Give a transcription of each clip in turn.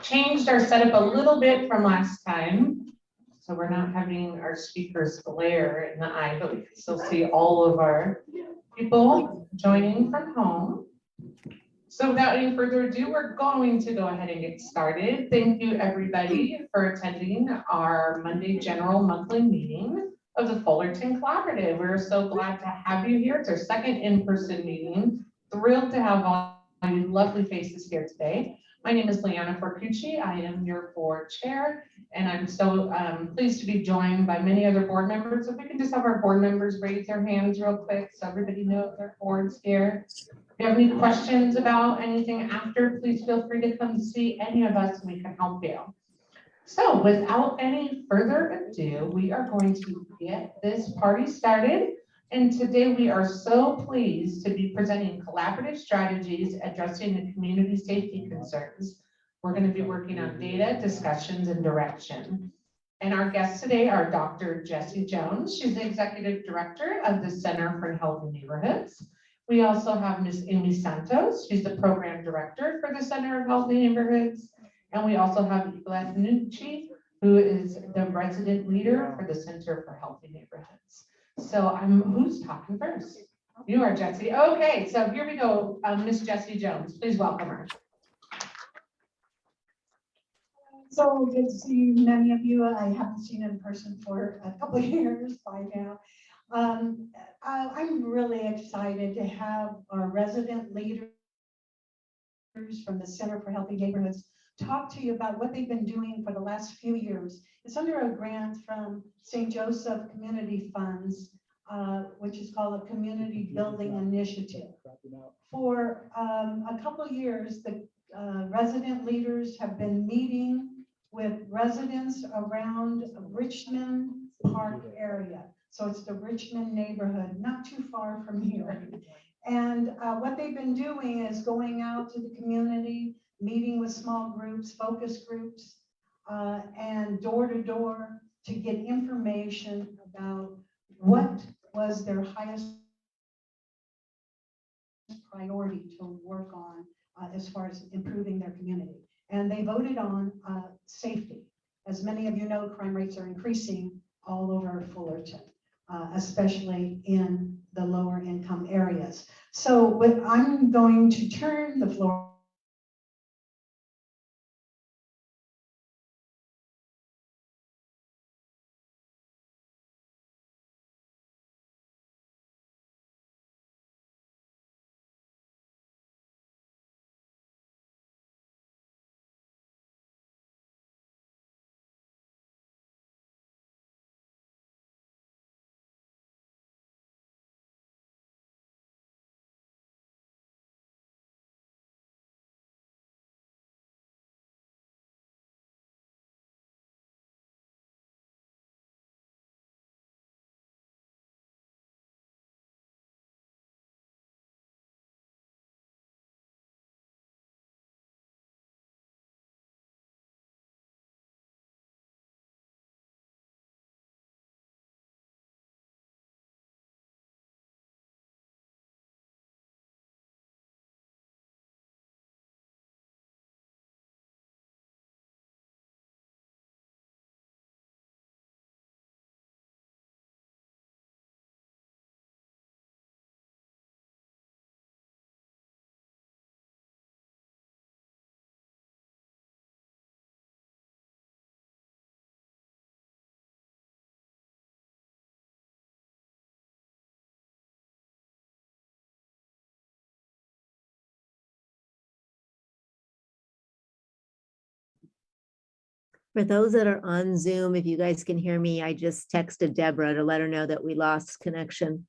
Changed our setup a little bit from last time. So we're not having our speakers glare in the eye, but we can still see all of our people joining from home. So without any further ado, we're going to go ahead and get started. Thank you everybody for attending our Monday General Monthly Meeting of the Fullerton Collaborative. We're so glad to have you here. It's our second in-person meeting. Thrilled to have all you lovely faces here today. My name is Leanna Forcucci. I am your board chair, and I'm so pleased to be joined by many other board members. If we can just have our board members raise their hands real quick so everybody knows their board's here. If you have any questions about anything after, please feel free to come see any of us and we can help you. So without any further ado, we are going to get this party started. And today we are so pleased to be presenting collaborative strategies addressing the community safety concerns. We're going to be working on data, discussions, and direction. And our guests today are Dr. Jessie Jones. She's the Executive Director of the Center for Healthy Neighborhoods. We also have Ms. Amy Santos. She's the Program Director for the Center of Healthy Neighborhoods. And we also have Beth Nucci, who is the Resident Leader for the Center for Healthy Neighborhoods. So who's talking first? You are, Jessie. Okay, so here we go. Miss Jessie Jones, please welcome her. So good to see many of you. I haven't seen in person for a couple of years by now. I'm really excited to have our resident leaders from the Center for Healthy Neighborhoods talk to you about what they've been doing for the last few years. It's under a grant from St. Joseph Community Funds, which is called a Community Building Initiative. For a couple of years, the resident leaders have been meeting with residents around Richmond Park area. So it's the Richmond neighborhood, not too far from here. And what they've been doing is going out to the community, meeting with small groups, focus groups, and door to door to get information about what was their highest priority to work on as far as improving their community. And they voted on safety. As many of you know, crime rates are increasing all over Fullerton, especially in the lower income areas. So I'm going to turn the floor For those that are on Zoom, if you guys can hear me, I just texted Deborah to let her know that we lost connection.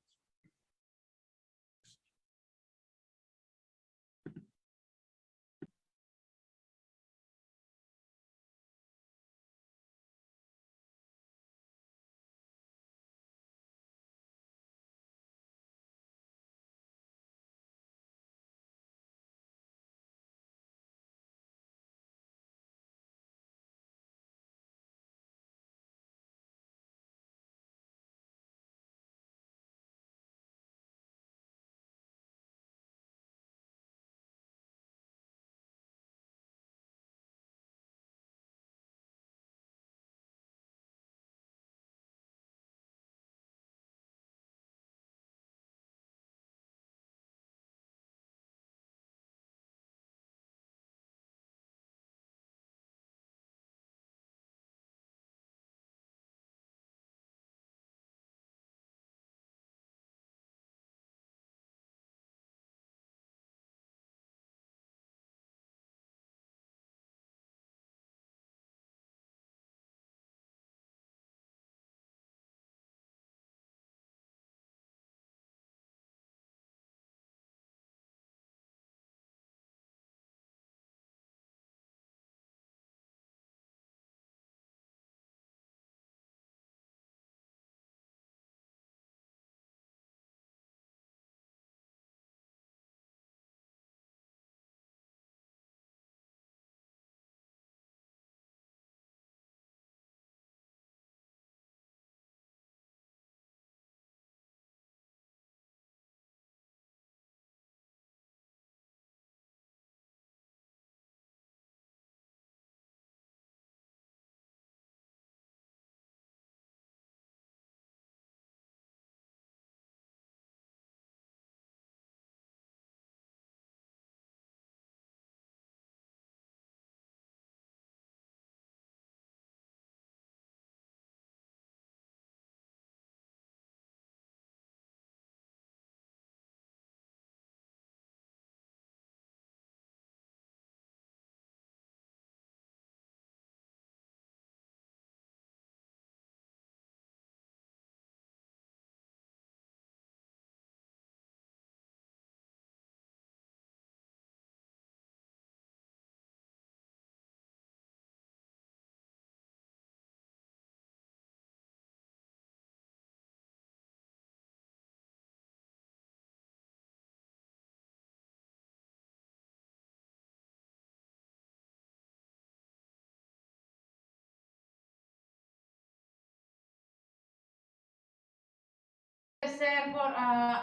agradecer por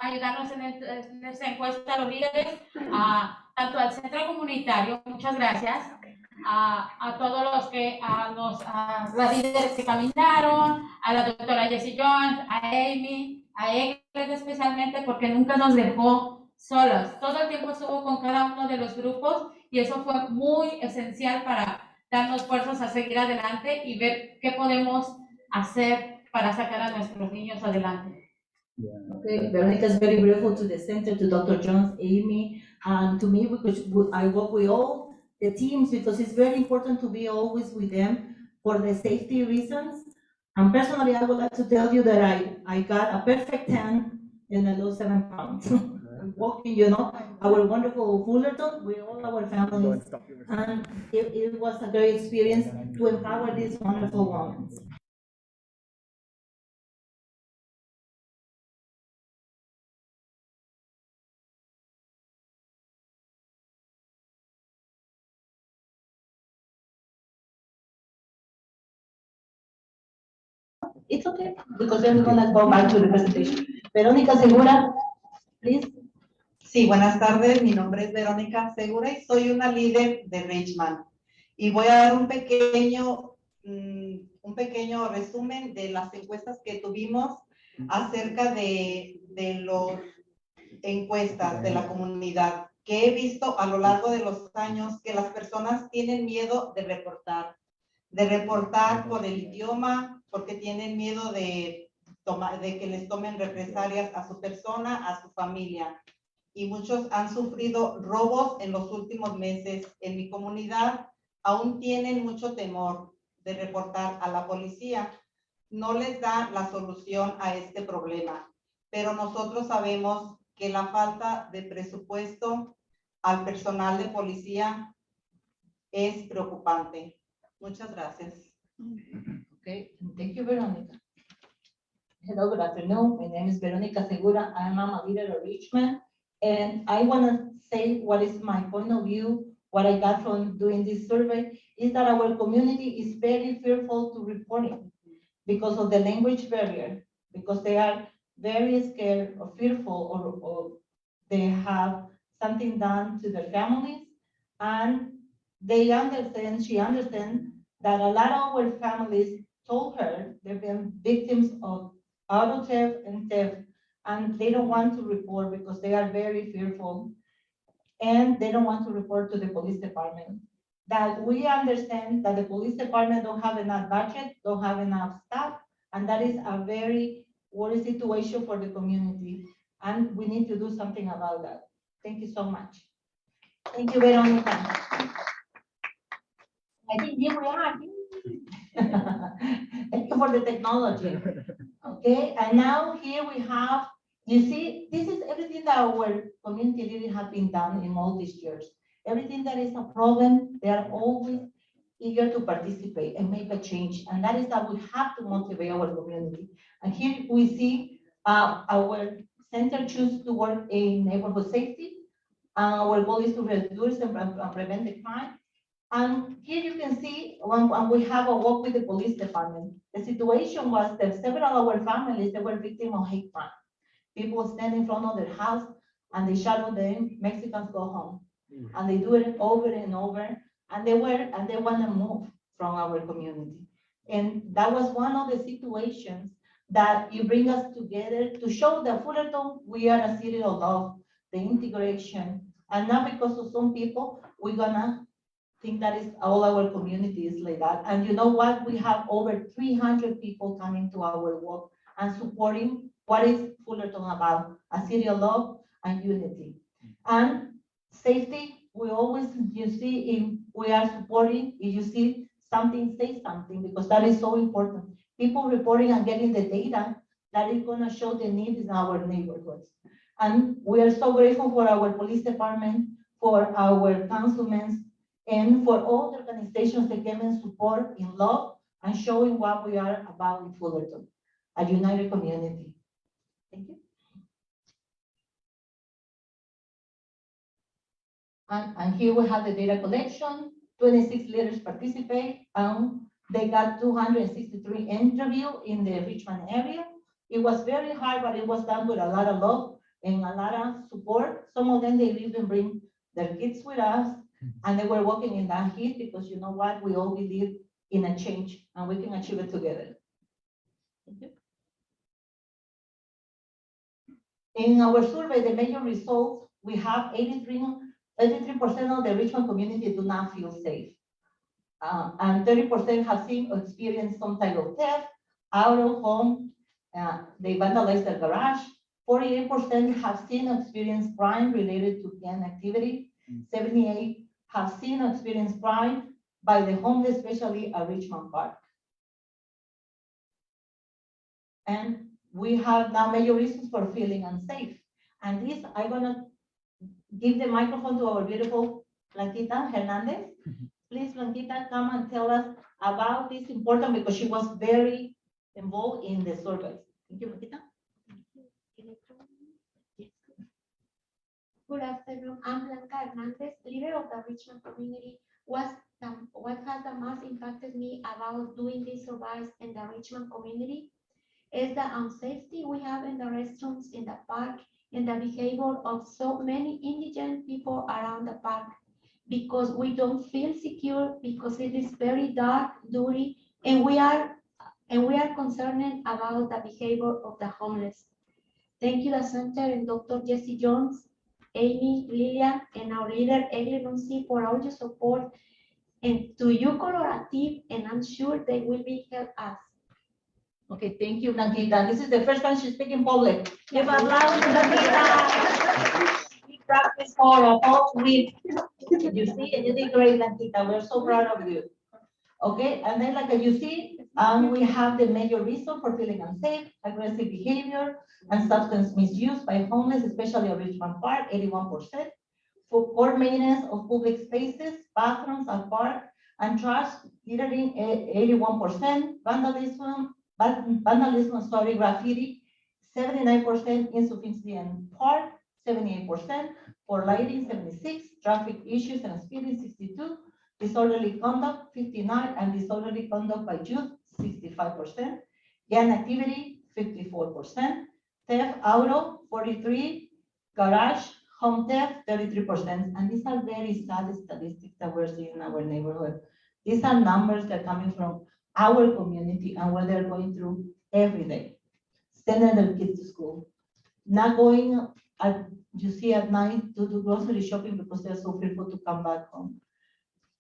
ayudarnos en esta encuesta a los líderes, tanto al centro comunitario, muchas gracias, a todos los que, las líderes que caminaron, a la doctora Jessie Jones, a Amy, a Eglet especialmente, porque nunca nos dejó solos. Todo el tiempo estuvo con cada uno de los grupos y eso fue muy esencial para darnos fuerzas a seguir adelante y ver qué podemos hacer para sacar a nuestros niños adelante. Okay, Veronica is very grateful to the center, to Dr. Jones, Amy, and to me because I work with all the teams because it's very important to be always with them for the safety reasons. And personally, I would like to tell you that I got a perfect 10 and I lost 7 pounds. Walking, our wonderful Fullerton with all our families. And it was a great experience to empower these wonderful women. It's okay, because then we're gonna go back to the presentation. Verónica Segura, please. Sí, buenas tardes, mi nombre es Verónica Segura y soy una líder de Richmond. Y voy a dar un pequeño resumen de las encuestas que tuvimos acerca de las encuestas de la comunidad, que he visto a lo largo de los años que las personas tienen miedo de reportar por el idioma, porque tienen miedo de que les tomen represalias a su persona, a su familia. Y muchos han sufrido robos en los últimos meses. En mi comunidad aún tienen mucho temor de reportar a la policía. No les da la solución a este problema, pero nosotros sabemos que la falta de presupuesto al personal de policía es preocupante. Muchas gracias. Okay, thank you, Veronica. Hello, good afternoon. My name is Veronica Segura. I am a leader of Richmond. And I want to say what is my point of view, what I got from doing this survey, is that our community is very fearful to reporting because of the language barrier, because they are very scared or fearful or they have something done to their families. And she understands that a lot of our families told her they've been victims of auto theft and theft, and they don't want to report because they are very fearful and they don't want to report to the police department. That we understand that the police department don't have enough budget, don't have enough staff, and that is a very worry situation for the community. And we need to do something about that. Thank you so much. Thank you, Veronica. I think here we are. Thank you for the technology. Okay, and now here we have, you see, this is everything that our community leaders have been done in all these years. Everything that is a problem, they are always eager to participate and make a change. And that is that we have to motivate our community. And here we see our center choose to work in neighborhood safety. Our goal is to reduce and prevent the crime. And here you can see when we have a walk with the police department. The situation was that several of our families, they were victims of hate crime. People stand in front of their house and they shout them, Mexicans go home. And they do it over and over. And they want to move from our community. And that was one of the situations that you bring us together to show that Fullerton, we are a city of love, the integration. And not because of some people, we're gonna think that is all our community is like that. And you know what? We have over 300 people coming to our work and supporting what is Fullerton about, a city of love and unity. And safety, we always, you see, if we are supporting, if you see something, say something, because that is so important. People reporting and getting the data that is gonna show the needs in our neighborhoods. And we are so grateful for our police department, for our councilmen, and for all the organizations that came in support in love and showing what we are about in Fullerton, a united community. Thank you. And here we have the data collection. 26 leaders participate. They got 263 interviews in the Richmond area. It was very hard, but it was done with a lot of love and a lot of support. Some of them, they even bring their kids with us, and they were walking in that heat because you know what? We all believe in a change, and we can achieve it together. Thank you. In our survey, the major results, we have 83% of the Richmond community do not feel safe. And 30% have seen or experienced some type of theft, out of home, they vandalize their garage. 48% have seen or experienced crime related to gang activity. 78 have seen or experienced crime by the homeless, especially at Richmond Park. And we have now major reasons for feeling unsafe. And this, I'm gonna give the microphone to our beautiful Blanquita Hernandez. Please, Blanquita, come and tell us about this important because she was very involved in the survey. Thank you, Blanquita. Good afternoon. I'm Blanca Hernandez, leader of the Richmond community. What has the most impacted me about doing these surveys in the Richmond community is the unsafety we have in the restrooms, in the park, and the behavior of so many indigent people around the park, because we don't feel secure, because it is very dark, dirty, and we are concerned about the behavior of the homeless. Thank you, the center and Dr. Jesse Jones, Amy, Lilian, and our leader, Egle Nunzi, for all your support. And to you, Colorative, and I'm sure they will be help us. Okay, thank you, Blanquita. This is the first time she's speaking public. Give applause to Blanquita. We practice for a whole week. You see, and you did great, Blanquita. We're so proud of you. Okay, and then like you see, we have the major reason for feeling unsafe, aggressive behavior, and substance misuse by homeless, especially at Richmond Park, 81%. For poor maintenance of public spaces, bathrooms at park, and trash, littering, 81%. Vandalism, graffiti, 79%. Insufficient park, 78%. For lighting, 76. Traffic issues and speeding, 62. Disorderly conduct, 59, and disorderly conduct by youth, 65%. Gang activity, 54%. Theft, auto, 43. Garage, home theft, 33%. And these are very sad statistics that we're seeing in our neighborhood. These are numbers that are coming from our community and what they're going through every day. Sending their kids to school. Not going, you see, at night to do grocery shopping because they're so fearful to come back home.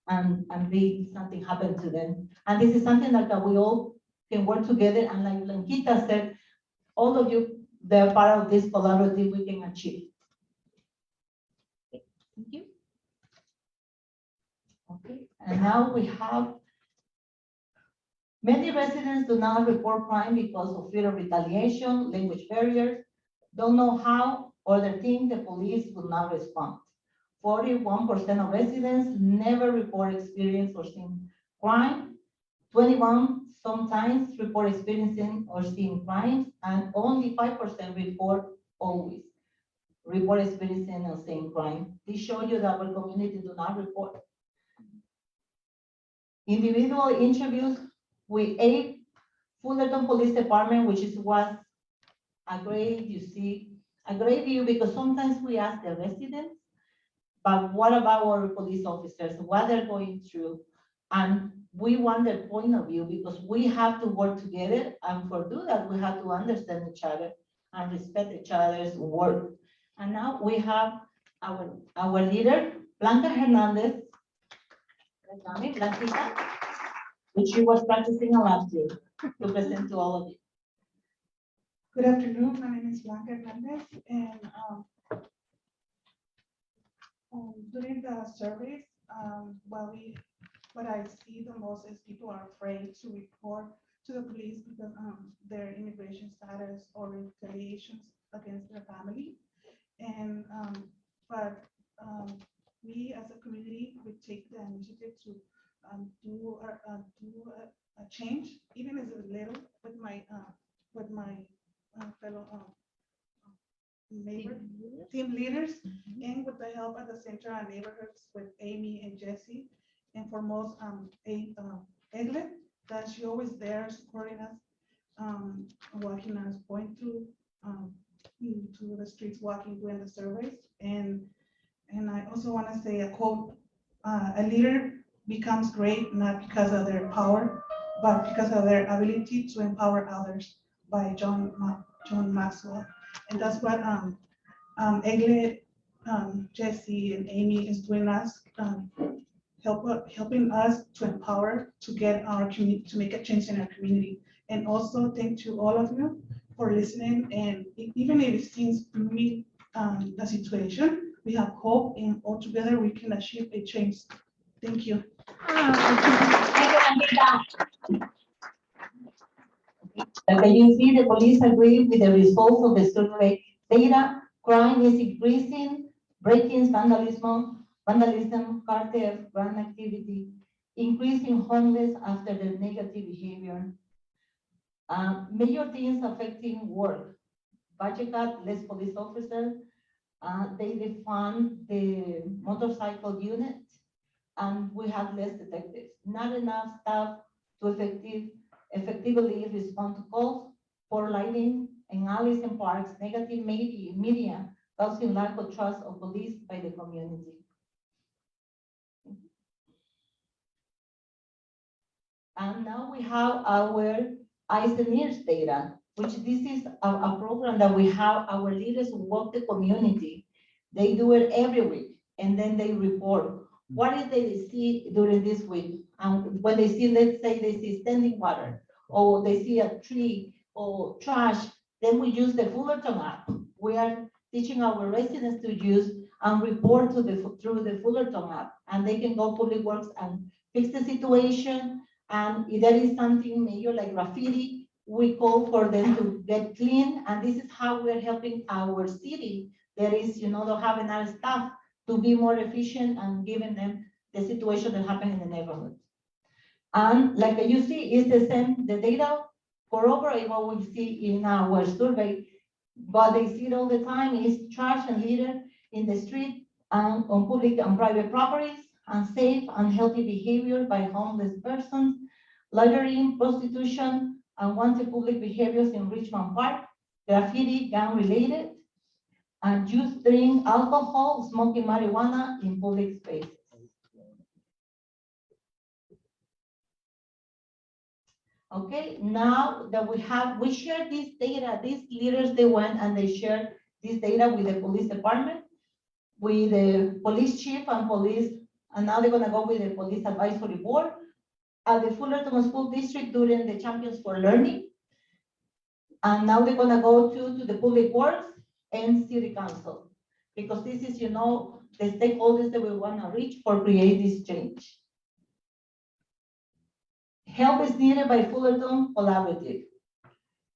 And something happened to them. And this is something that we all can work together. And like Blanquita said, all of you, they're part of this collaborative we can achieve. Thank you. Okay, and now we have many residents do not report crime because of fear of retaliation, language barriers, don't know how, or they think the police will not respond. 41% of residents never report experience or seeing crime. 21 sometimes report experiencing or seeing crimes, and only 5% report always report experiencing or seeing crime. This shows you that our community do not report. Individual interviews with Fullerton Police Department, which was a great, you see, a great view, because sometimes we ask the residents, but what about our police officers, what they're going through? And we want their point of view because we have to work together, and for do that, we have to understand each other and respect each other's work. And now we have our leader, Blanca Hernandez, Blanquita, which she was practicing a lot too, to present to all of you. Good afternoon, my name is Blanca Hernandez, and during the surveys, what I see the most is people are afraid to report to the police because their immigration status or retaliations against their family. And but we as a community would take the initiative to do a change, even as a little, with my fellow neighbor team leaders, and with the help of the center and neighborhoods with Amy and Jesse, and foremost Egle, that she always there supporting us. walking as point to the streets, walking, doing the surveys. And I also want to say a quote, a leader becomes great not because of their power, but because of their ability to empower others, by John Maxwell. And that's what Egle, Jesse, and Amy is doing us, helping us to empower, to get our community, to make a change in our community. And also thank to all of you for listening. And even if it seems gloomy, the situation, we have hope, and all together we can achieve a change. Thank you. Like you see, the police agree with the results of the survey data. Crime is increasing, break-ins, vandalism, cartel, run activity, increasing homeless after the negative behavior. Major things affecting work: budget cut, less police officers. They defund the motorcycle unit, and we have less detectives. Not enough staff to effectively respond to calls, poor lighting in alleys and parks, negative media causing lack of trust of police by the community. And now we have our eyes and ears data, which this is a program that we have our leaders walk the community. They do it every week, and then they report what did they see during this week. And when they see, let's say they see standing water, or they see a tree or trash, then we use the Fullerton app. We are teaching our residents to use and report through the Fullerton app, and they can go public works and fix the situation. And if there is something major like graffiti, we call for them to get clean. And this is how we're helping our city. There is, don't have enough staff to be more efficient and giving them the situation that happened in the neighborhood. And like you see, it's the same, the data corroborate what we see in our survey, but they see it all the time is trash and litter in the street and on public and private properties, unsafe and unhealthy behavior by homeless persons, littering, prostitution, unwanted public behaviors in Richmond Park, graffiti, gang-related, and use, drink alcohol, smoking marijuana in public spaces. Okay, now that we share this data, these leaders, they went and they shared this data with the police department, with the police chief and police, and now they're gonna go with the police advisory board at the Fullerton School District during the Champions for Learning. And now they're gonna go to the public works and city council, because this is, the stakeholders that we wanna reach for create this change. Help is needed by Fullerton Collaborative.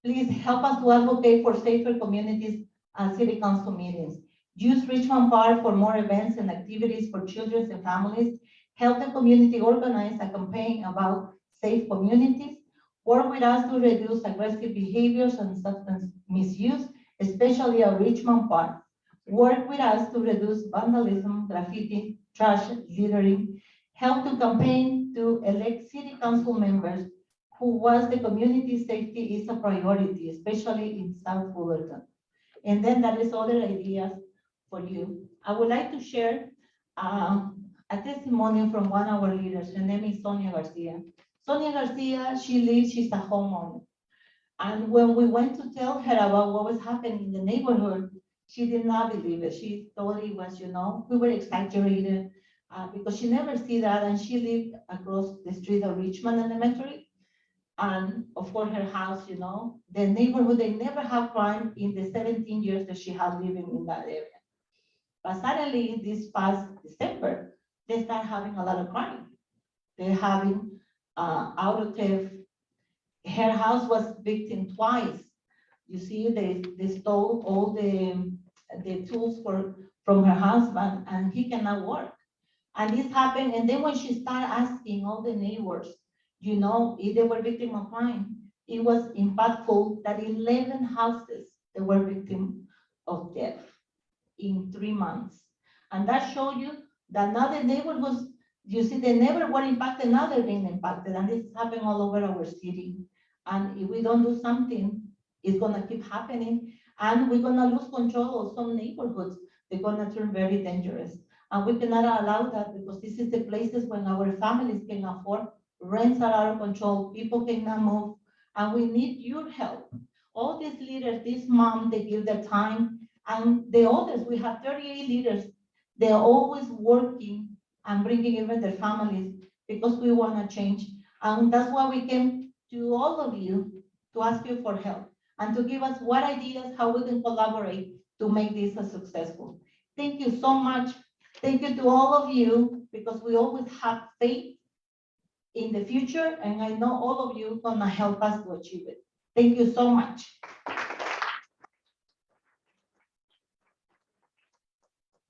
Please help us to advocate for safer communities and city council meetings. Use Richmond Park for more events and activities for children and families. Help the community organize a campaign about safe communities. Work with us to reduce aggressive behaviors and substance misuse, especially at Richmond Park. Work with us to reduce vandalism, graffiti, trash, littering. Help to campaign to elect city council members who was the community safety is a priority, especially in South Fullerton. And then there is other ideas for you. I would like to share a testimony from one of our leaders. Her name is Sonia Garcia. Sonia Garcia, she's a homeowner. And when we went to tell her about what was happening in the neighborhood, she did not believe it. She thought it was, we were exaggerated because she never see that. And she lived across the street of Richmond Elementary. And of course, her house, the neighborhood, they never have crime in the 17 years that she had living in that area. But suddenly, this past December, they start having a lot of crime. They're having auto theft. Her house was victim twice. You see, they stole all the tools from her husband, and he cannot work. And this happened, and then when she started asking all the neighbors, if they were victim of crime, it was impactful that 11 houses they were victim of death in 3 months. And that showed you that now the neighbor they never were impacted, now they're being impacted. And this happened all over our city. And if we don't do something, it's gonna keep happening. And we're gonna lose control of some neighborhoods. They're gonna turn very dangerous. And we cannot allow that because this is the places when our families can afford, rents are out of control, people cannot move, and we need your help. All these leaders, this mom, they give their time, and the others, we have 38 leaders, they're always working and bringing even their families because we wanna change. And that's why we came to all of you to ask you for help and to give us what ideas, how we can collaborate to make this a successful. Thank you so much. Thank you to all of you because we always have faith in the future, and I know all of you gonna help us to achieve it. Thank you so much.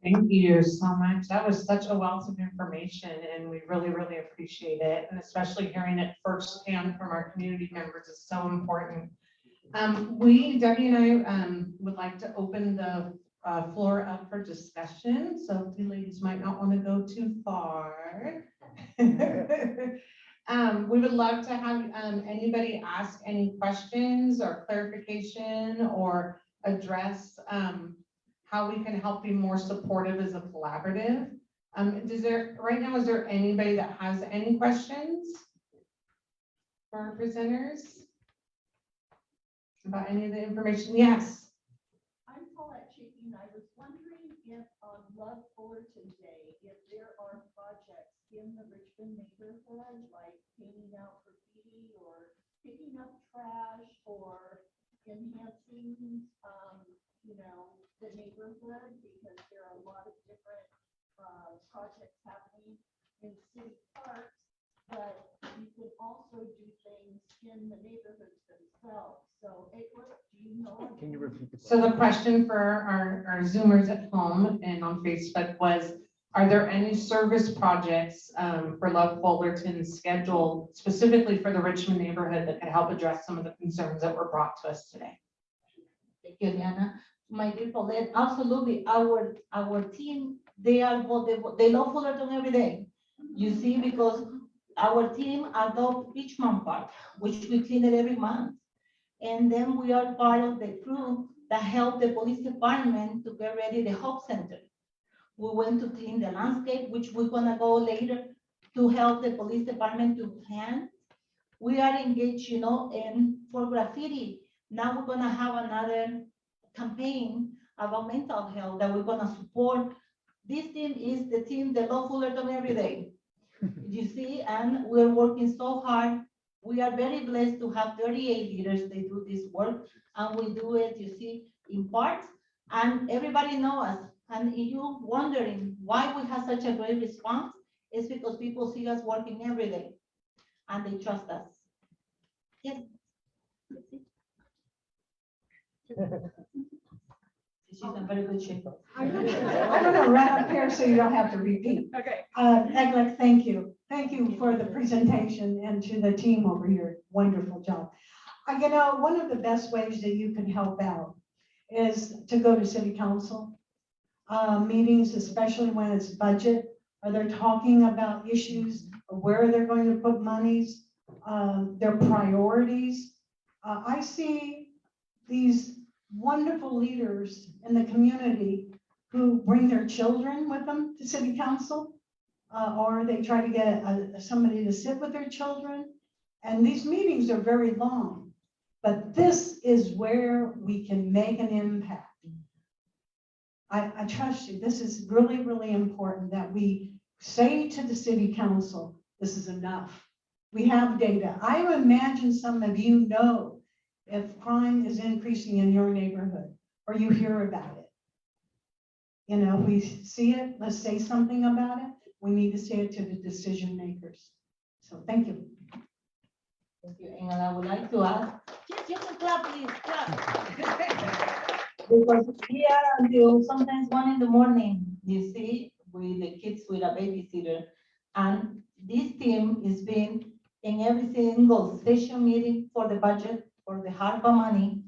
Thank you so much. That was such a wealth of information and we really, really appreciate it. And especially hearing it firsthand from our community members is so important. Debbie and I would like to open the floor up for discussion. So you ladies might not want to go too far. We would love to have anybody ask any questions or clarification or address how we can help be more supportive as a collaborative. Right now, is there anybody that has any questions for our presenters about any of the information? Yes. I'm Paulette Chicken. I was wondering if on Love Fullerton Day, if there are projects in the Richmond neighborhood, like painting out graffiti or picking up trash or enhancing, the neighborhood, because there are a lot of different projects happening in city parks, but you can also do things in the neighborhoods themselves. So do you know? Can you repeat the question? So the question for our Zoomers at home and on Facebook was, are there any service projects for Love Fullerton scheduled specifically for the Richmond neighborhood that could help address some of the concerns that were brought to us today? Thank you, Liana. My dear Paulette, absolutely. Our team, they love Fullerton every day. You see, because our team adopt Richmond Park, which we clean it every month. And then we are part of the crew that help the police department to get ready the Hope Center. We went to clean the landscape, which we're gonna go later to help the police department to plan. We are engaged, in for graffiti. Now we're gonna have another campaign about mental health that we're gonna support. This team is the team that love Fullerton every day. You see, and we're working so hard. We are very blessed to have 38 leaders. They do this work, and we do it, you see, in parts, and everybody knows us. And if you're wondering why we have such a great response, it's because people see us working every day, and they trust us. Yes. She's in very good shape. I'm gonna run up here so you don't have to repeat. Okay. Eglek, thank you. Thank you for the presentation and to the team over here. Wonderful job. One of the best ways that you can help out is to go to city council meetings, especially when it's budget, or they're talking about issues of where they're going to put monies, their priorities. I see these wonderful leaders in the community who bring their children with them to city council, or they try to get somebody to sit with their children. And these meetings are very long, but this is where we can make an impact. I trust you. This is really, really important that we say to the city council, this is enough. We have data. I imagine some of you know if crime is increasing in your neighborhood or you hear about it. If we see it, let's say something about it. We need to say it to the decision makers. So thank you. Thank you. And I would like to ask, just a clap, please, clap. Because we are until sometimes 1 a.m, you see, with the kids with a babysitter. And this team is being in every single session meeting for the budget, for the HARPA money,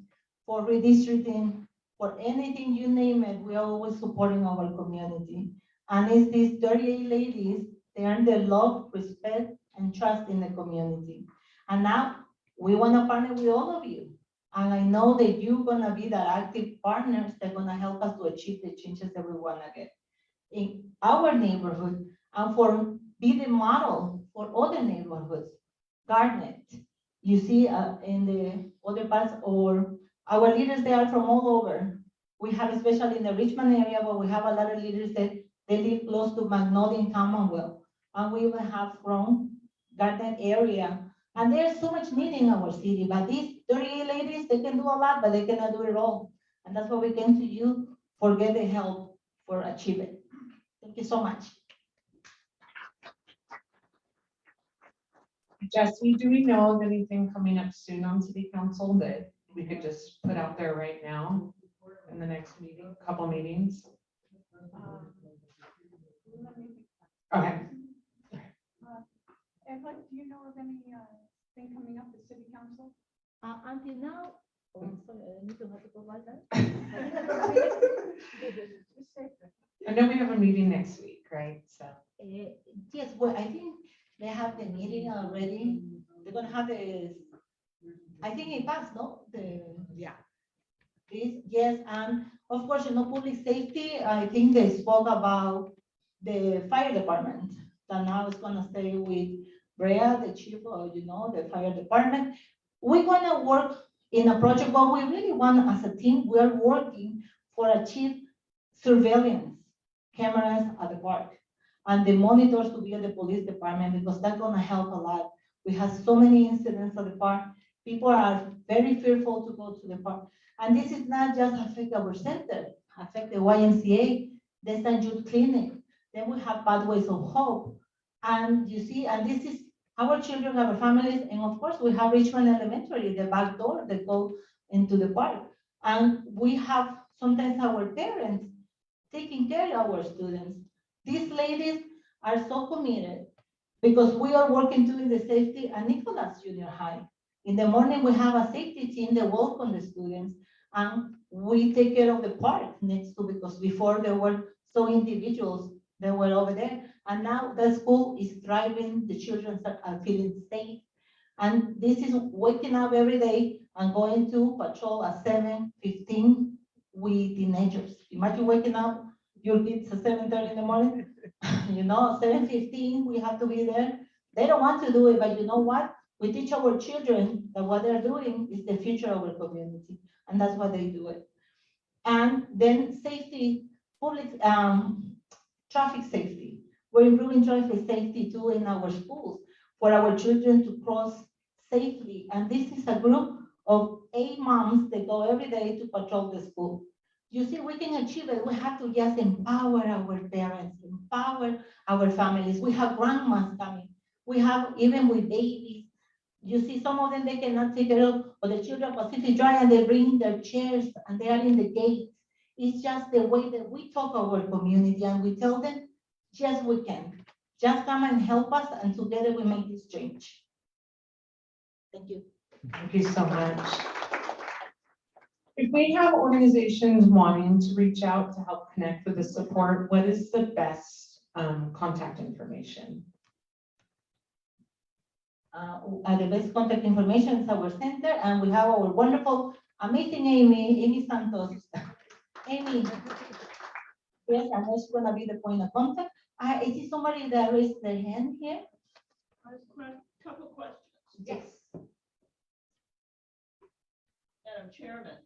for redistricting, for anything you name it, we are always supporting our community. And it's these 38 ladies, they earn their love, respect, and trust in the community. And now We want to partner with all of you. And I know that you're gonna be that active partners that are gonna help us to achieve the changes that we wanna get in our neighborhood and for be the model for other neighborhoods. Garnet, you see in the other parts, or our leaders, they are from all over. We have, especially in the Richmond area, but we have a lot of leaders that they live close to Magnolia and Commonwealth. And we even have from Garden area. And there's so much need in our city, but these 38 ladies, they can do a lot, but they cannot do it all. And that's why we came to you for get the help for achieve it. Thank you so much. Jesse, do we know of anything coming up soon on city council that we could just put out there right now in the next meeting, couple meetings? Okay. Eva, do you know of any thing coming up at city council? Until now, oh, I'm sorry, I need to have to provide that. I know we have a meeting next week, right? So. Yes, well, I think they have the meeting already. They're gonna have the, I think it passed, no? Yeah. This, yes, and of course, public safety, I think they spoke about the fire department. That now is gonna stay with Brea, the chief of, the fire department. We're gonna work in a project, but we really want, as a team, we're working for achieve surveillance cameras at the park and the monitors to be at the police department, because that's gonna help a lot. We have so many incidents at the park. People are very fearful to go to the park. And this is not just affect our center, affect the YMCA, the St. Jude Clinic. Then we have Pathways of Hope. And you see, and this is our children, our families, and of course we have Richmond Elementary, the back door that go into the park. And we have sometimes our parents taking care of our students. These ladies are so committed because we are working too in the safety at Nicholas Junior High. In the morning, we have a safety team that welcome the students, and we take care of the park next to, because before there were so individuals that were over there, and now the school is thriving, the children are feeling safe. And this is waking up every day and going to patrol at 7:15 with teenagers. Imagine waking up your kids at 7:30 in the morning, 7:15, we have to be there. They don't want to do it, but you know what? We teach our children that what they're doing is the future of our community, and that's why they do it. And then safety, public, traffic safety. We're improving traffic safety too in our schools for our children to cross safely. And this is a group of 8 moms that go every day to patrol the school. You see, we can achieve it. We have to just empower our parents, empower our families. We have grandmas coming. We have, even with babies, you see some of them, they cannot take care of the children Pacific Drive, and they bring their chairs and they are in the gate. It's just the way that we talk our community, and we tell them, yes, we can. Just come and help us, and together we make this change. Thank you. Thank you so much. If we have organizations wanting to reach out to help connect with the support, what is the best contact information? The best contact information is our center, and we have our wonderful, amazing Amy Santos. Amy. Yes, and that's gonna be the point of contact. I see somebody that raised their hand here. A couple questions. Yes. Madam Chairman,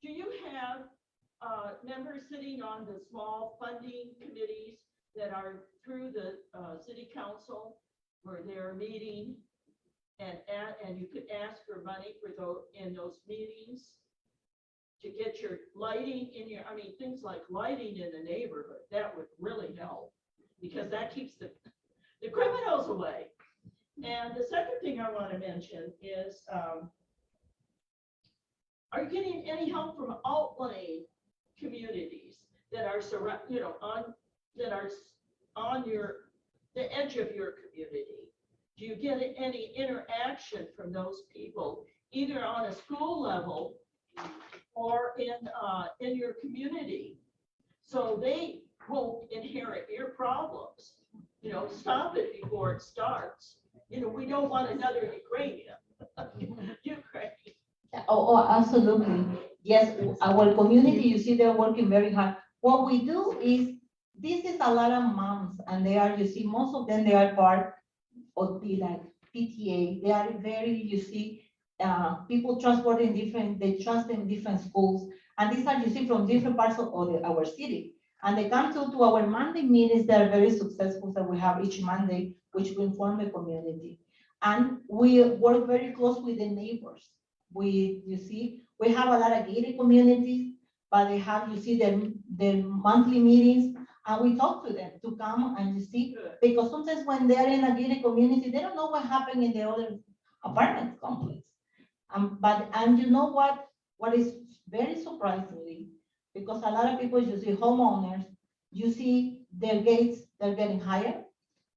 do you have members sitting on the small funding committees that are through the city council, where they're meeting and you could ask for money for those in those meetings to get your lighting in your, things like lighting in the neighborhood? That would really help, because that keeps the criminals away. And the second thing I want to mention is, are you getting any help from outlying communities that are that are on the edge of your community? Do you get any interaction from those people, either on a school level or in your community, so they won't inherit your problems? Stop it before it starts. We don't want another Ukrainian. You're great. Oh, absolutely. Yes, our community, you see, they're working very hard. What we do is, this is a lot of moms, and they are, you see, most of them, they are part of the like PTA. They are very, you see, people transport in different, they trust in different schools. And these are, you see, from different parts of our city. And they come to our Monday meetings, they're very successful that we have each Monday, which we inform the community. And we work very close with the neighbors. You see, we have a lot of gated communities, but they have, you see, their monthly meetings, and we talk to them to come and you see, because sometimes when they're in a gated community, they don't know what happened in the other apartment complex. And you know what is very surprisingly, because a lot of people, you see homeowners, you see their gates, they're getting higher,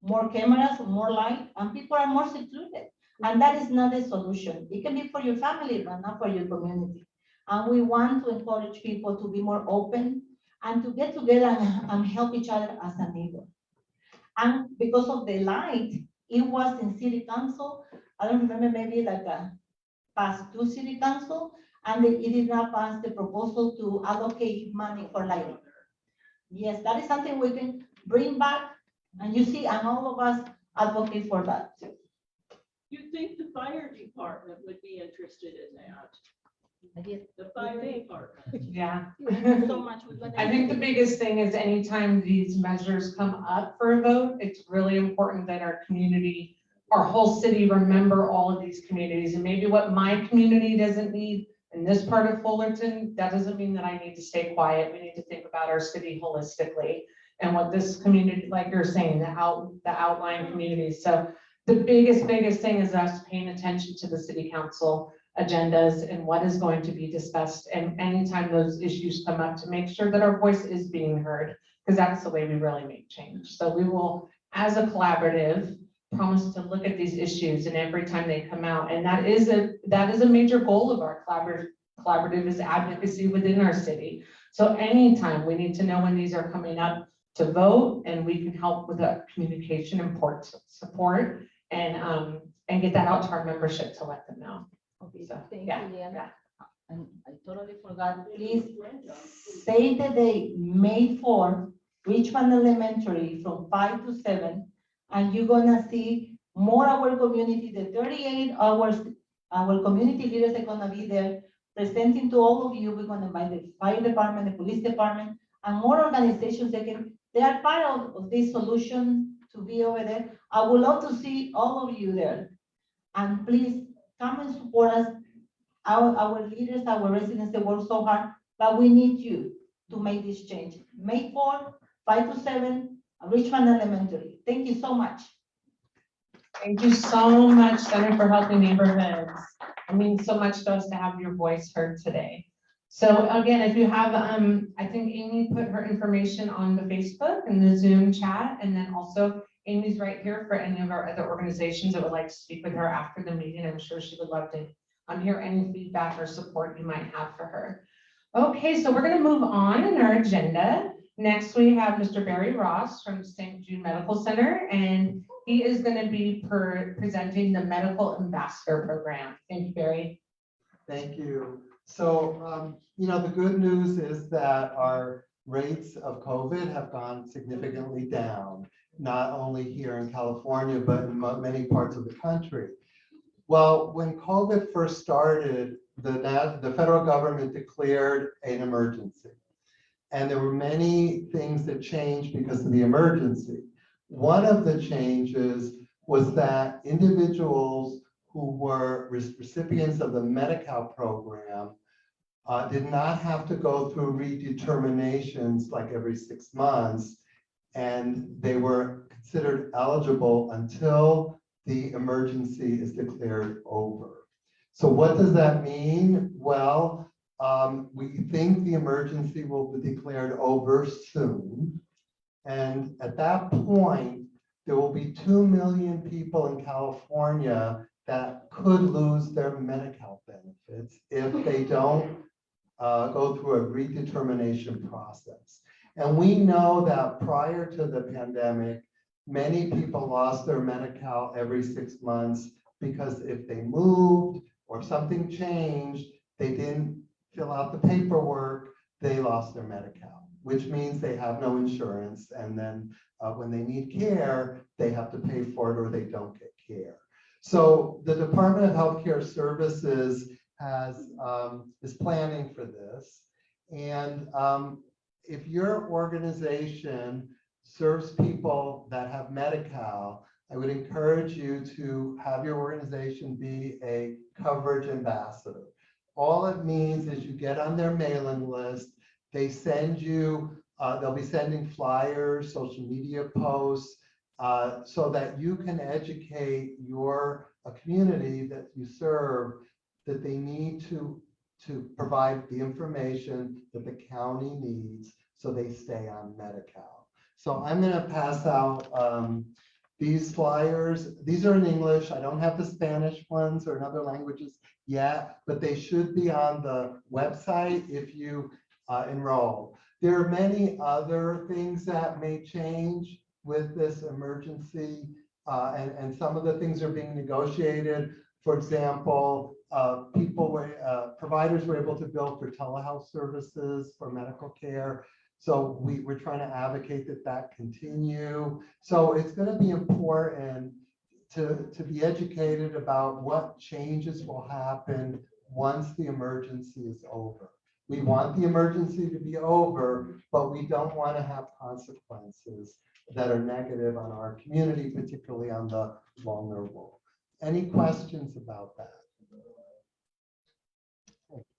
more cameras, more light, and people are more secluded. And that is not a solution. It can be for your family, but not for your community. And we want to encourage people to be more open and to get together and help each other as a neighbor. And because of the light, it was in city council. I don't remember, maybe like passed through city council, and it did not pass the proposal to allocate money for lighting. Yes, that is something we can bring back, and you see, and all of us advocate for that too. You'd think the fire department would be interested in that. The fire department. Yeah. So much. We're gonna- I think the biggest thing is anytime these measures come up for a vote, it's really important that our community, our whole city, remember all of these communities. And maybe what my community doesn't need in this part of Fullerton, that doesn't mean that I need to stay quiet. We need to think about our city holistically and what this community, like you're saying, the outlying communities. So the biggest thing is us paying attention to the city council agendas and what is going to be discussed. And anytime those issues come up, to make sure that our voice is being heard, because that's the way we really make change. So we will, as a collaborative, promise to look at these issues, and every time they come out, and that is a major goal of our collaborative is advocacy within our city. So anytime we need to know when these are coming up to vote, and we can help with that communication and support and get that out to our membership to let them know. Okay, So, thank yeah, you, Liana. yeah. And I totally forgot, please save the date, May 4th, Richmond Elementary from 5 to 7. And you're gonna see more our community, the 38 hours, our community leaders are gonna be there presenting to all of you. We're gonna invite the fire department, the police department, and more organizations they are part of this solution to be over there. I would love to see all of you there. And please come and support us. Our leaders, our residents, they work so hard, but we need you to make this change. May 4th, 5 to 7, Richmond Elementary. Thank you so much. Thank you so much, Center for Healthy Neighborhoods. It means so much to us to have your voice heard today. So again, if you have, I think Amy put her information on the Facebook and the Zoom chat, and then also Amy's right here for any of our other organizations that would like to speak with her after the meeting. I'm sure she would love to hear any feedback or support you might have for her. Okay, so we're gonna move on in our agenda. Next, we have Mr. Barry Ross from St. Jude Medical Center, and he is gonna be presenting the Medical Ambassador Program. Thank you, Barry. Thank you. So, the good news is that our rates of COVID have gone significantly down, not only here in California, but in many parts of the country. Well, when COVID first started, the federal government declared an emergency. And there were many things that changed because of the emergency. One of the changes was that individuals who were recipients of the Medi-Cal program did not have to go through redeterminations like every 6 months, and they were considered eligible until the emergency is declared over. So what does that mean? Well, we think the emergency will be declared over soon. And at that point, there will be 2 million people in California that could lose their Medi-Cal benefits if they don't go through a redetermination process. And we know that prior to the pandemic, many people lost their Medi-Cal every 6 months because if they moved or something changed, they didn't fill out the paperwork, they lost their Medi-Cal, which means they have no insurance. And then when they need care, they have to pay for it or they don't get care. So the Department of Healthcare Services is planning for this. And if your organization serves people that have Medi-Cal, I would encourage you to have your organization be a coverage ambassador. All it means is you get on their mailing list, they send you, they'll be sending flyers, social media posts, so that you can educate your community that you serve that they need to provide the information that the county needs so they stay on Medi-Cal. So I'm going to pass out these flyers. These are in English. I don't have the Spanish ones or in other languages yet, but they should be on the website if you enroll. There are many other things that may change with this emergency, and some of the things are being negotiated. For example, providers were able to bill for telehealth services for medical care. So we're trying to advocate that continue. So it's going to be important to be educated about what changes will happen once the emergency is over. We want the emergency to be over, but we don't want to have consequences that are negative on our community, particularly on the vulnerable. Any questions about that?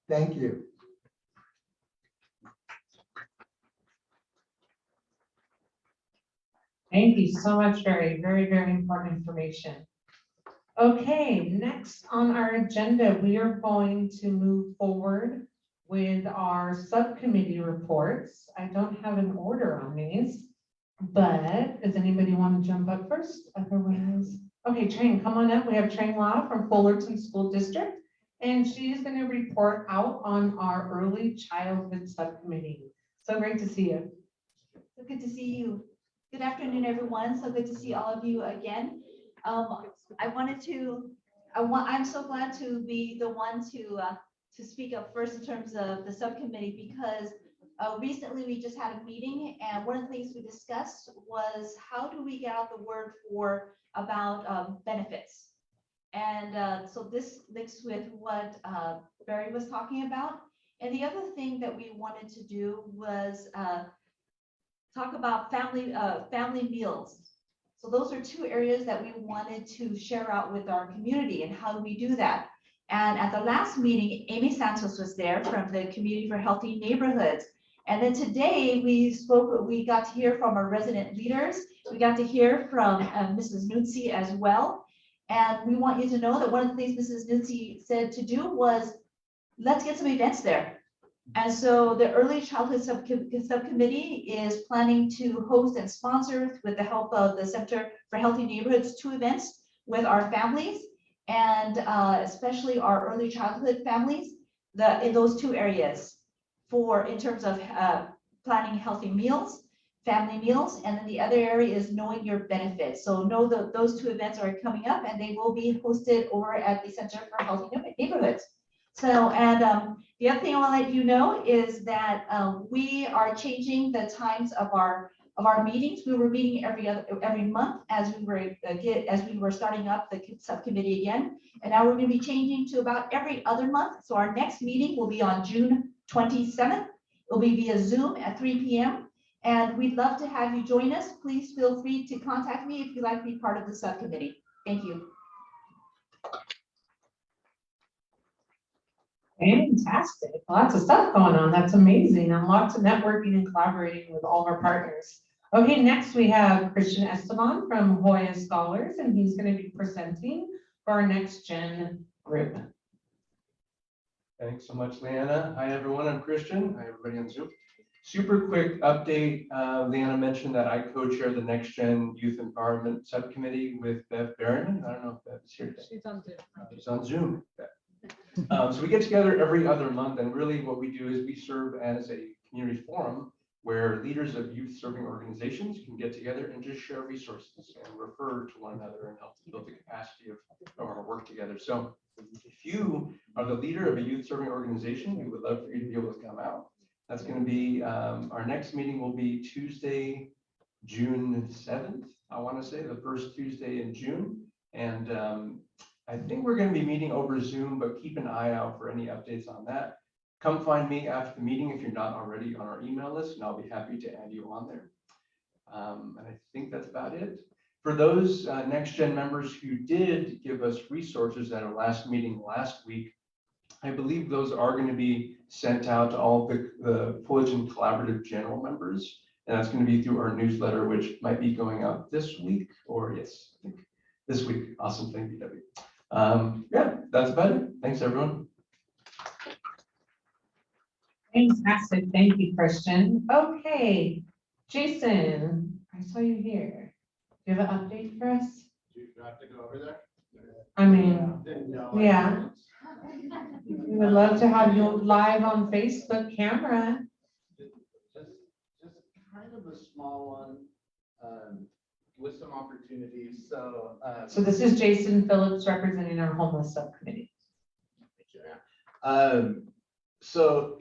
Thank you. Thank you so much, Barry. Very, very important information. Okay, next on our agenda, we are going to move forward with our subcommittee reports. I don't have an order on these, but does anybody want to jump up first? Otherwise, okay, Trang, come on up. We have Trang La from Fullerton School District, and she's going to report out on our early childhood subcommittee. So great to see you. So good to see you. Good afternoon, everyone. So good to see all of you again. I'm so glad to be the one to speak up first in terms of the subcommittee, because recently we just had a meeting, and one of the things we discussed was how do we get out the word about benefits. And so this links with what Barry was talking about. And the other thing that we wanted to do was talk about family meals. So those are two areas that we wanted to share out with our community, and how do we do that? And at the last meeting, Amy Santos was there from the Community for Healthy Neighborhoods. And then today we got to hear from our resident leaders. We got to hear from Mrs. Nunzi as well. And we want you to know that one of the things Mrs. Nunzi said to do was, let's get some events there. And so the Early Childhood Subcommittee is planning to host and sponsor, with the help of the Center for Healthy Neighborhoods, 2 events with our families, and especially our early childhood families, in those 2 areas, in terms of planning healthy meals, family meals, and then the other area is knowing your benefits. So know that those 2 events are coming up, and they will be hosted over at the Center for Healthy Neighborhoods. So, and the other thing I want to let you know is that we are changing the times of our meetings. We were meeting every month as we were starting up the subcommittee again, and now we're going to be changing to about every other month. So our next meeting will be on June 27th. It'll be via Zoom at 3 p.m. and we'd love to have you join us. Please feel free to contact me if you'd like to be part of the subcommittee. Thank you. Fantastic. Lots of stuff going on. That's amazing. And lots of networking and collaborating with all of our partners. Okay, next we have Christian Esteban from Hoya Scholars, and he's going to be presenting for our next gen group. Thanks so much, Leanna. Hi, everyone. I'm Christian. Hi, everybody on Zoom. Super quick update. Leanna mentioned that I co-chair the Next Gen Youth Empowerment Subcommittee with Bev Berryman. I don't know if Bev is here today. She's on Zoom. She's on Zoom. So we get together every other month, and really what we do is we serve as a community forum where leaders of youth serving organizations can get together and just share resources and refer to one another and help build the capacity of our work together. So if you are the leader of a youth serving organization, we would love for you to be able to come out. That's going to be, our next meeting will be Tuesday, June 7th, I want to say, the first Tuesday in June. And I think we're going to be meeting over Zoom, but keep an eye out for any updates on that. Come find me after the meeting if you're not already on our email list, and I'll be happy to add you on there. And I think that's about it. For those Next Gen members who did give us resources at our last meeting last week, I believe those are going to be sent out to all the Fullerton Collaborative General members. And that's going to be through our newsletter, which might be going out this week, or yes, I think this week. Awesome, thank you, Debbie. Yeah, that's about it. Thanks, everyone. Fantastic, thank you, Christian. Okay, Jason, I saw you here. Do you have an update for us? Do you have to go over there? I mean, No, yeah. We would love to have you live on Facebook camera. Just kind of a small one, with some opportunities, so. So this is Jason Phillips representing our homeless subcommittee. So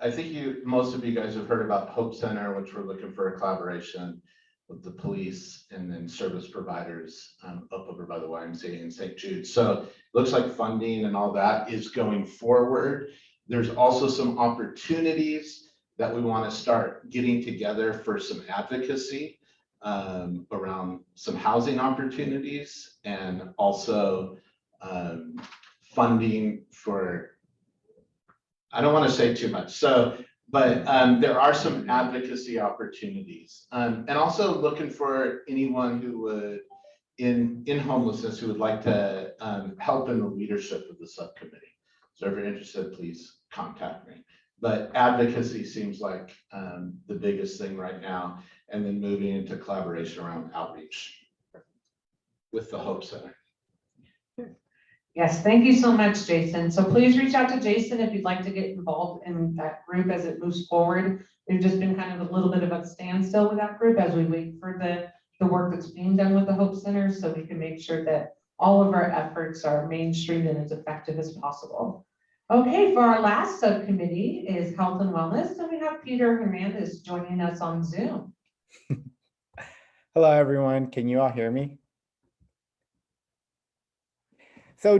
I think most of you guys have heard about Hope Center, which we're looking for a collaboration with the police and then service providers up over by the YMCA in St. Jude. So it looks like funding and all that is going forward. There's also some opportunities that we want to start getting together for some advocacy around some housing opportunities, and also funding for, I don't want to say too much. But there are some advocacy opportunities, and also looking for anyone who would, in homelessness, who would like to help in the leadership of the subcommittee. So if you're interested, please contact me. But advocacy seems like the biggest thing right now, and then moving into collaboration around outreach with the Hope Center. Yes, thank you so much, Jason. So please reach out to Jason if you'd like to get involved in that group as it moves forward. We've just been kind of a little bit of a standstill with that group as we wait for the work that's being done with the Hope Center, so we can make sure that all of our efforts are mainstreamed and as effective as possible. Okay, for our last subcommittee is Health and Wellness, and we have Peter Hernandez joining us on Zoom. Hello, everyone. Can you all hear me? So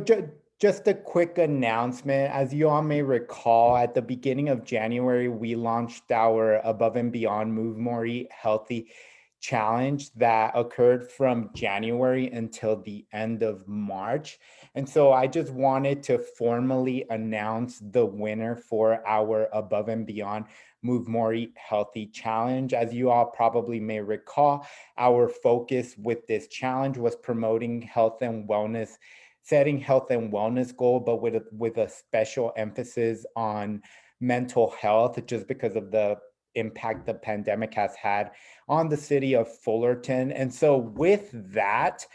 just a quick announcement. As you all may recall, at the beginning of January, we launched our Above and Beyond Move More Eat Healthy challenge that occurred from January until the end of March. And so I just wanted to formally announce the winner for our Above and Beyond Move More Eat Healthy challenge. As you all probably may recall, our focus with this challenge was promoting health and wellness, setting health and wellness goal, but with a special emphasis on mental health, just because of the impact the pandemic has had on the city of Fullerton. And so with that,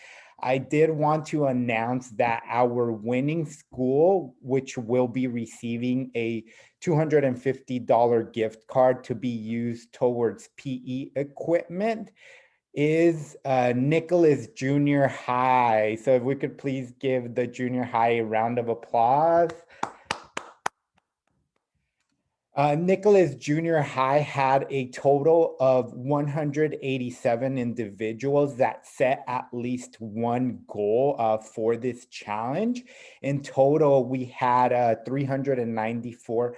I did want to announce that our winning school, which will be receiving a $250 gift card to be used towards PE equipment, is Nicholas Junior High. So if we could please give the junior high a round of applause. Nicholas Junior High had a total of 187 individuals that set at least one goal for this challenge. In total, we had 394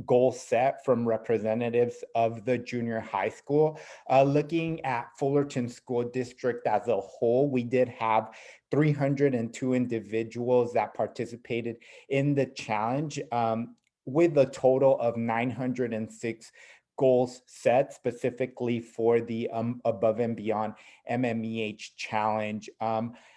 goals set from representatives of the junior high school. Looking at Fullerton School District as a whole, we did have 302 individuals that participated in the challenge, with a total of 906 goals set specifically for the Above and Beyond MMEH challenge.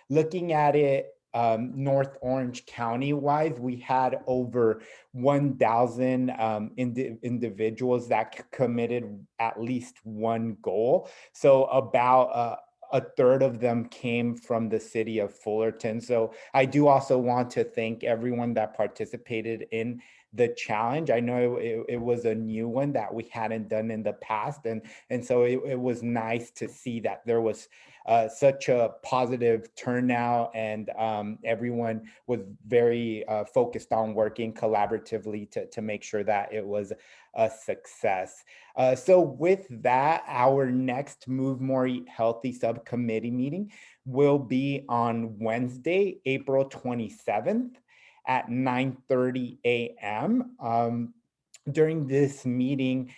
Looking at it North Orange County wise, we had over 1,000 individuals that committed at least one goal. So about a third of them came from the city of Fullerton. So I do also want to thank everyone that participated in the challenge. I know it was a new one that we hadn't done in the past. And so it was nice to see that there was such a positive turnout, and everyone was very focused on working collaboratively to make sure that it was a success. So with that, our next Move More Eat Healthy subcommittee meeting will be on Wednesday, April 27th at 9:30 a.m. During this meeting,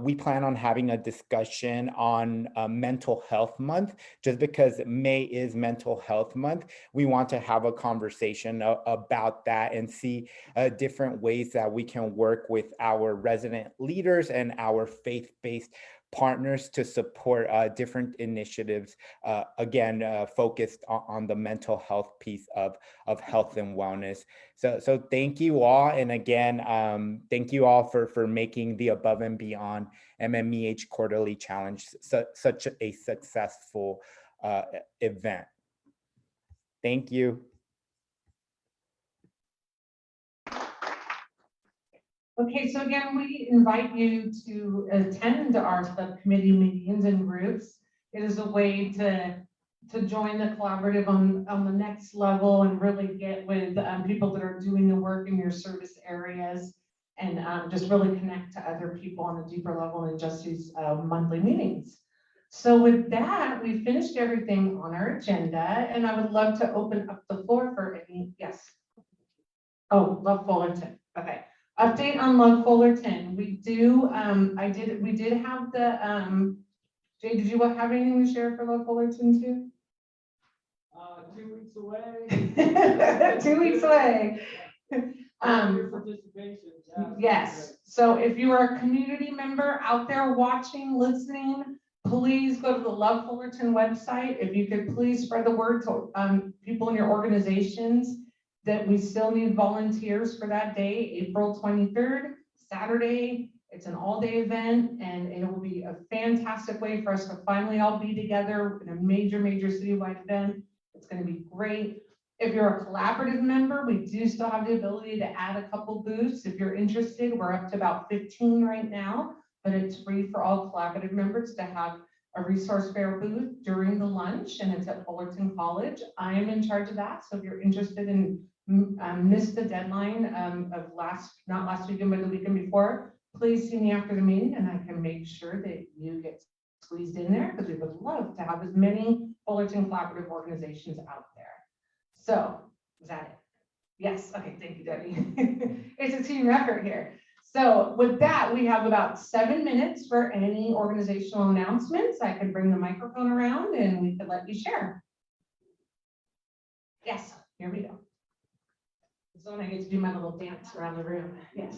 we plan on having a discussion on Mental Health Month. Just because May is Mental Health Month, we want to have a conversation about that and see different ways that we can work with our resident leaders and our faith-based partners to support different initiatives, again, focused on the mental health piece of health and wellness. So thank you all. And again, thank you all for making the Above and Beyond MMEH Quarterly Challenge such a successful event. Thank you. Okay, so again, we invite you to attend our subcommittee meetings and groups. It is a way to join the collaborative on the next level and really get with people that are doing the work in your service areas, and just really connect to other people on a deeper level than just these monthly meetings. So with that, we finished everything on our agenda, and I would love to open up the floor for any, yes. Oh, Love Fullerton, okay. Update on Love Fullerton. We did have the, Jay, did you have anything to share for Love Fullerton too? 2 weeks away. 2 weeks away. Participation. Yes, so if you are a community member out there watching, listening, please go to the Love Fullerton website. If you could please spread the word to people in your organizations that we still need volunteers for that day, April 23rd, Saturday. It's an all-day event, and it will be a fantastic way for us to finally all be together in a major citywide event. It's going to be great. If you're a collaborative member, we do still have the ability to add a couple booths. If you're interested, we're up to about 15 right now, but it's free for all collaborative members to have a resource fair booth during the lunch, and it's at Fullerton College. I am in charge of that, so if you're interested in missed the deadline of not last weekend, but the weekend before, please see me after the meeting, and I can make sure that you get squeezed in there, because we would love to have as many Fullerton collaborative organizations out there. So, is that it? Yes, okay, thank you, Debbie. It's a team effort here. So with that, we have about 7 minutes for any organizational announcements. I could bring the microphone around and we could let you share. Yes, here we go. This is when I get to do my little dance around the room. Yes.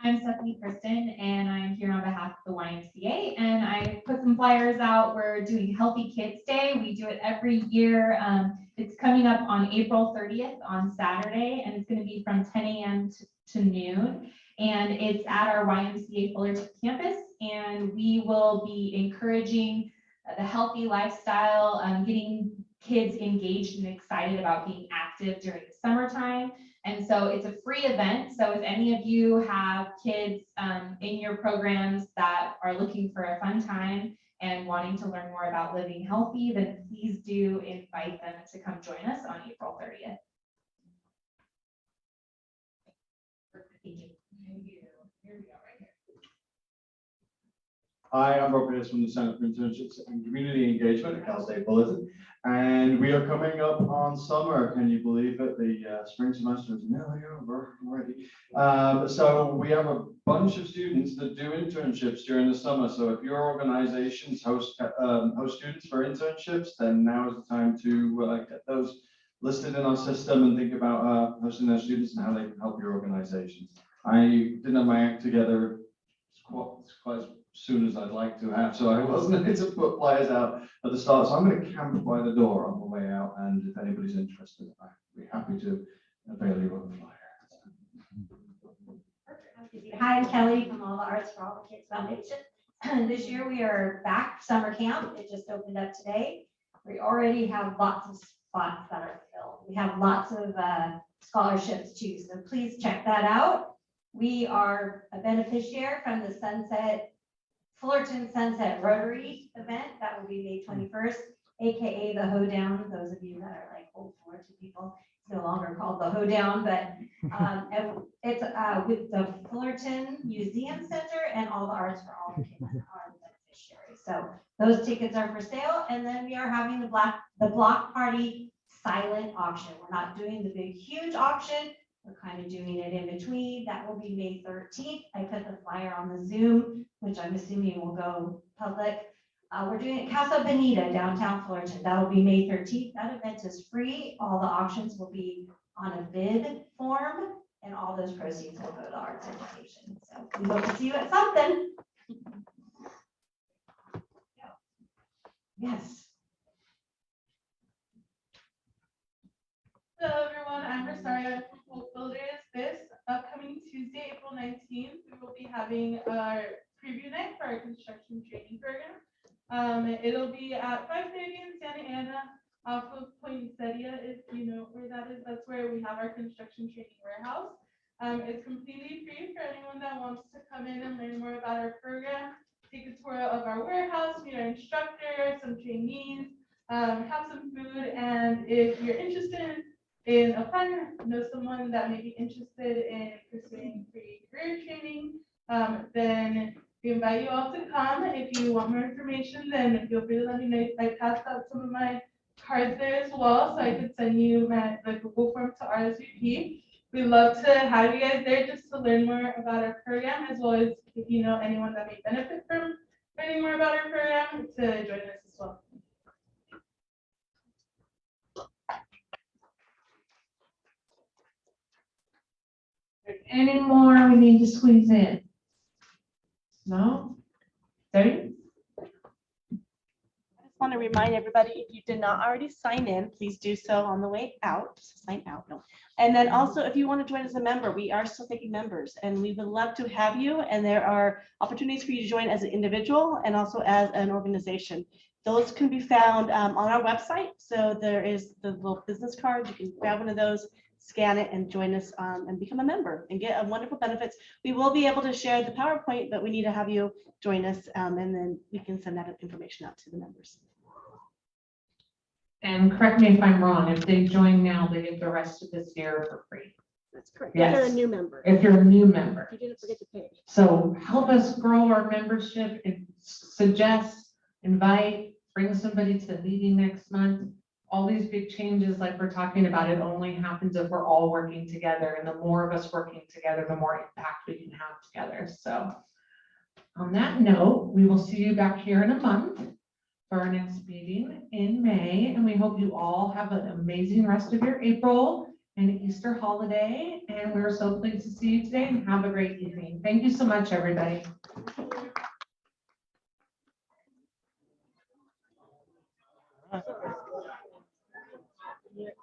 I'm Stephanie Kristen, and I'm here on behalf of the YMCA, and I put some flyers out. We're doing Healthy Kids Day. We do it every year. It's coming up on April 30th on Saturday, and it's going to be from 10 a.m. to noon, and it's at our YMCA Fullerton campus, and we will be encouraging the healthy lifestyle, getting kids engaged and excited about being active during the summertime. And so it's a free event. So if any of you have kids in your programs that are looking for a fun time and wanting to learn more about living healthy, then please do invite them to come join us on April 30th. Thank you. Here we go, right here. Hi, I'm Rob Pierce from the Center for Internships and Community Engagement at Cal State Fullerton. And we are coming up on summer. Can you believe it? The spring semester is nearly over already. So we have a bunch of students that do internships during the summer. So if your organizations host students for internships, then now is the time to get those listed in our system and think about hosting their students and how they can help your organizations. I didn't have my act together quite as soon as I'd like to have, so I wasn't able to put flyers out at the start. So I'm going to camp by the door on the way out, and if anybody's interested, I'd be happy to avail you of a flyer. Hi, I'm Kelly from All the Arts for All the Kids Foundation. This year we are back summer camp. It just opened up today. We already have lots of spots that are filled. We have lots of scholarships too. So please check that out. We are a beneficiary from the Fullerton Sunset Rotary event. That will be May 21st, AKA the Hoedown. Those of you that are like old Fullerton people, it's no longer called the Hoedown, but and it's with the Fullerton Museum Center and all the arts for all the kids are the beneficiaries. So those tickets are for sale. And then we are having the block party silent auction. We're not doing the big, huge auction. We're kind of doing it in between. That will be May 13th. I put the flyer on the Zoom, which I'm assuming will go public. We're doing it Casa Bonita, downtown Fullerton. That'll be May 13th. That event is free. All the auctions will be on a bid form, and all those proceeds will go to arts education. So we hope to see you at something. Yes. Hello everyone, I'm Rosario Builders. This upcoming Tuesday, April 19th, we will be having our preview night for our construction training program. It'll be at 5:30 in Santa Ana off of Poinsettia, if you know where that is. That's where we have our construction training warehouse. It's completely free for anyone that wants to come in and learn more about our program, take a tour of our warehouse, meet our instructor, some trainees, have some food, and if you're interested in applying or know someone that may be interested in pursuing free career training, then we invite you all to come. If you want more information, then feel free to let me know. I passed out some of my cards there as well, so I could send you the Google form to RSVP. We'd love to have you guys there just to learn more about our program, as well as if you know anyone that may benefit from learning more about our program, to join us as well. Any more we need to squeeze in? No? Ready? I just want to remind everybody, if you did not already sign in, please do so on the way out. Sign out, no. And then also, if you want to join as a member, we are still taking members, and we would love to have you. And there are opportunities for you to join as an individual and also as an organization. Those can be found on our website. So there is the little business card. You can grab one of those, scan it, and join us and become a member and get wonderful benefits. We will be able to share the PowerPoint, but we need to have you join us, and then we can send that information out to the members. And correct me if I'm wrong, if they join now, they get the rest of this year for free. That's correct. Yes. If you're a new member. If you're a new member. You didn't forget to pay. So help us grow our membership, and suggest, invite, bring somebody to the meeting next month. All these big changes like we're talking about, it only happens if we're all working together, and the more of us working together, the more impact we can have together. So on that note, we will see you back here in a month for our next meeting in May, and we hope you all have an amazing rest of your April and Easter holiday, and we're so pleased to see you today, and have a great evening. Thank you so much, everybody. Yes.